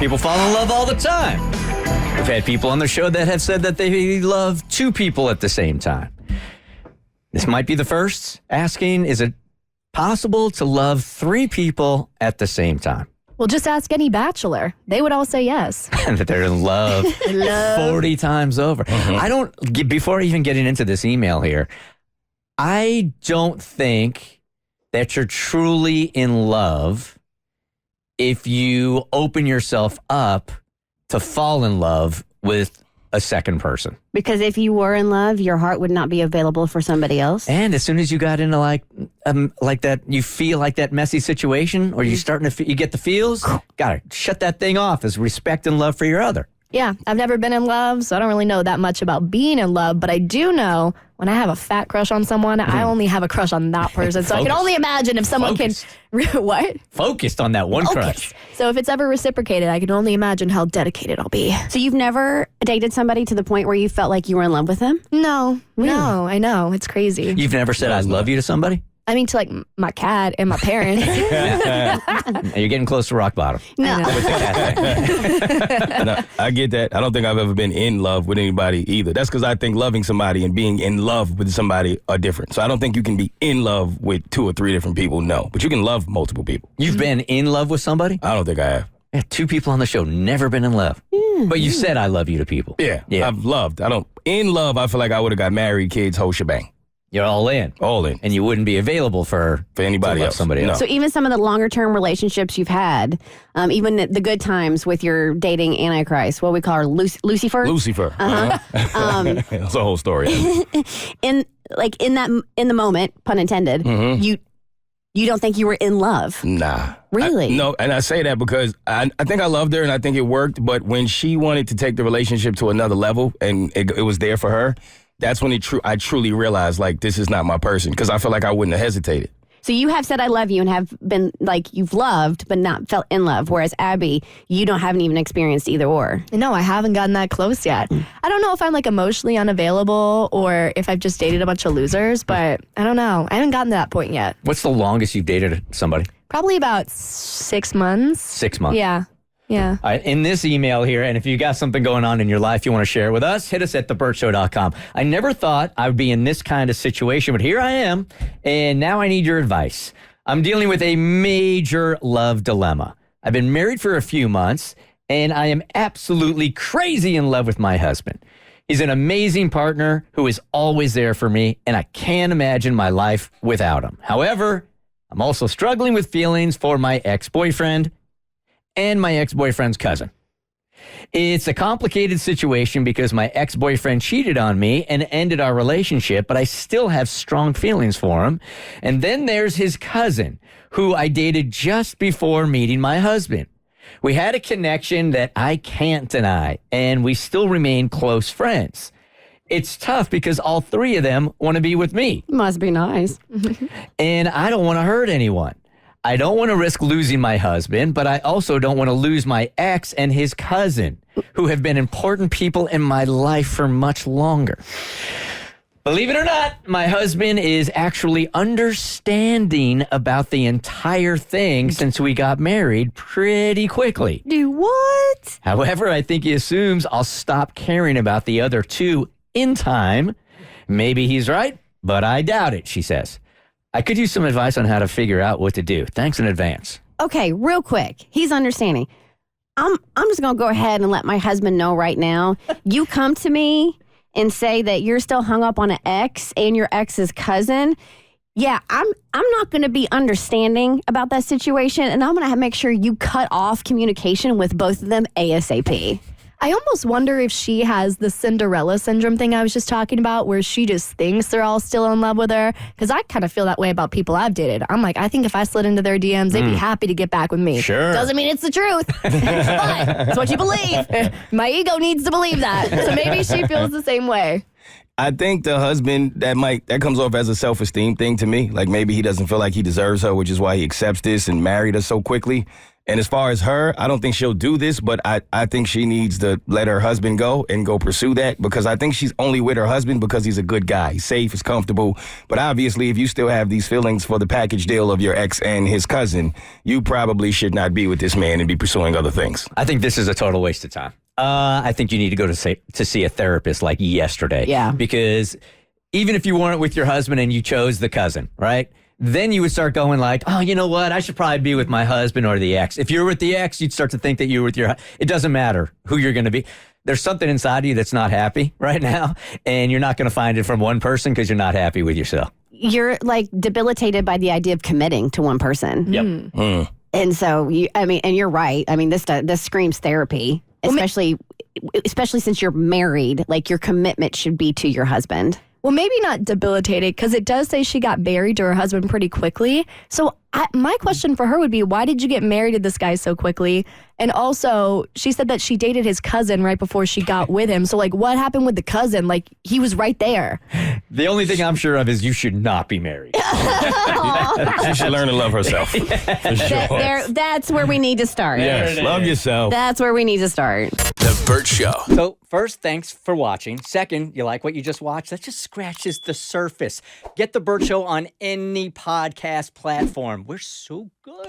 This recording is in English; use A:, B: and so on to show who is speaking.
A: People fall in love all the time. We've had people on the show that have said that they love two people at the same time. This might be the first asking, is it possible to love three people at the same time?
B: Well, just ask any bachelor. They would all say yes.
A: And that they're in love 40 times over. Before even getting into this email here, I don't think that you're truly in love if you open yourself up to fall in love with a second person.
C: Because if you were in love, your heart would not be available for somebody else.
A: And as soon as you got into like that, you feel like that messy situation, or you're starting to, you get the feels, gotta shut that thing off as respect and love for your other.
B: Yeah, I've never been in love, so I don't really know that much about being in love, but I do know when I have a fat crush on someone, I only have a crush on that person. So I can only imagine if someone can... What?
A: Focused on that one crush.
B: So if it's ever reciprocated, I can only imagine how dedicated I'll be.
C: So you've never dated somebody to the point where you felt like you were in love with them?
B: No, no, I know. It's crazy.
A: You've never said I love you to somebody?
B: I mean, to like my cat and my parents.
A: You're getting close to rock bottom.
C: No.
A: With the cat thing.
D: No, I get that. I don't think I've ever been in love with anybody either. That's because I think loving somebody and being in love with somebody are different. So I don't think you can be in love with 2 or 3 different people, no. But you can love multiple people.
A: You've been in love with somebody?
D: I don't think I have.
A: Yeah, 2 people on the show, never been in love. But you said I love you to people.
D: Yeah, I've loved. In love, I feel like I would have got married, kids, whole shebang.
A: You're all in.
D: All in.
A: And you wouldn't be available for
D: anybody else.
A: Somebody else.
C: So even some of the longer term relationships you've had, even the good times with your dating Antichrist, what we call her Lucifer.
D: Lucifer. That's a whole story.
C: in the moment, pun intended, you don't think you were in love?
D: Nah.
C: Really?
D: No, and I say that because I think I loved her and I think it worked, but when she wanted to take the relationship to another level and it was there for her, that's when I truly realized, like, this is not my person, because I feel like I wouldn't have hesitated.
C: So you have said I love you and have been, like, you've loved but not felt in love, whereas Abby, you haven't even experienced either or.
B: No, I haven't gotten that close yet. I don't know if I'm, like, emotionally unavailable or if I've just dated a bunch of losers, but I don't know. I haven't gotten to that point yet.
A: What's the longest you've dated somebody?
B: Probably about 6 months.
A: 6 months.
B: Yeah. Yeah.
A: All right, in this email here, and if you got something going on in your life you want to share with us, hit us at thebertshow.com. I never thought I would be in this kind of situation, but here I am, and now I need your advice. I'm dealing with a major love dilemma. I've been married for a few months, and I am absolutely crazy in love with my husband. He's an amazing partner who is always there for me, and I can't imagine my life without him. However, I'm also struggling with feelings for my ex-boyfriend and my ex-boyfriend's cousin. It's a complicated situation because my ex-boyfriend cheated on me and ended our relationship, but I still have strong feelings for him. And then there's his cousin, who I dated just before meeting my husband. We had a connection that I can't deny, and we still remain close friends. It's tough because all 3 of them want to be with me.
C: Must be nice.
A: And I don't want to hurt anyone. I don't want to risk losing my husband, but I also don't want to lose my ex and his cousin, who have been important people in my life for much longer. Believe it or not, my husband is actually understanding about the entire thing since we got married pretty quickly.
C: Do what?
A: However, I think he assumes I'll stop caring about the other 2 in time. Maybe he's right, but I doubt it, she says. I could use some advice on how to figure out what to do. Thanks in advance.
C: Okay, real quick. He's understanding. I'm just going to go ahead and let my husband know right now. You come to me and say that you're still hung up on an ex and your ex's cousin. Yeah, I'm not going to be understanding about that situation, and I'm going to make sure you cut off communication with both of them ASAP.
B: I almost wonder if she has the Cinderella syndrome thing I was just talking about, where she just thinks they're all still in love with her. Because I kind of feel that way about people I've dated. I'm like, I think if I slid into their DMs, they'd be happy to get back with me.
A: Sure.
B: Doesn't mean it's the truth. But it's what you believe. My ego needs to believe that. So maybe she feels the same way.
D: I think the husband, that comes off as a self-esteem thing to me. Like maybe he doesn't feel like he deserves her, which is why he accepts this and married her so quickly. And as far as her, I don't think she'll do this, but I think she needs to let her husband go and go pursue that, because I think she's only with her husband because he's a good guy. He's safe, he's comfortable. But obviously, if you still have these feelings for the package deal of your ex and his cousin, you probably should not be with this man and be pursuing other things.
A: I think this is a total waste of time. I think you need to go to see a therapist like yesterday.
C: Yeah.
A: Because even if you weren't with your husband and you chose the cousin, right? Then you would start going like, oh, you know what? I should probably be with my husband or the ex. If you're with the ex, you'd start to think that you're with your. It doesn't matter who you're going to be. There's something inside of you that's not happy right now, and you're not going to find it from one person because you're not happy with yourself.
C: You're like debilitated by the idea of committing to one person.
A: Yep.
C: And so, and you're right. I mean, this screams therapy, especially since you're married. Like, your commitment should be to your husband.
B: Well, maybe not debilitated, because it does say she got married to her husband pretty quickly. So my question for her would be, why did you get married to this guy so quickly? And also, she said that she dated his cousin right before she got with him. So, like, what happened with the cousin? Like, he was right there.
A: The only thing I'm sure of is you should not be married.
D: She should learn to love herself. For sure.
C: That's where we need to start.
D: Yes, love yourself.
C: That's where we need to start.
E: The Bert Show.
A: So, first, thanks for watching. Second, you like what you just watched? That just scratches the surface. Get The Bert Show on any podcast platform. We're so good.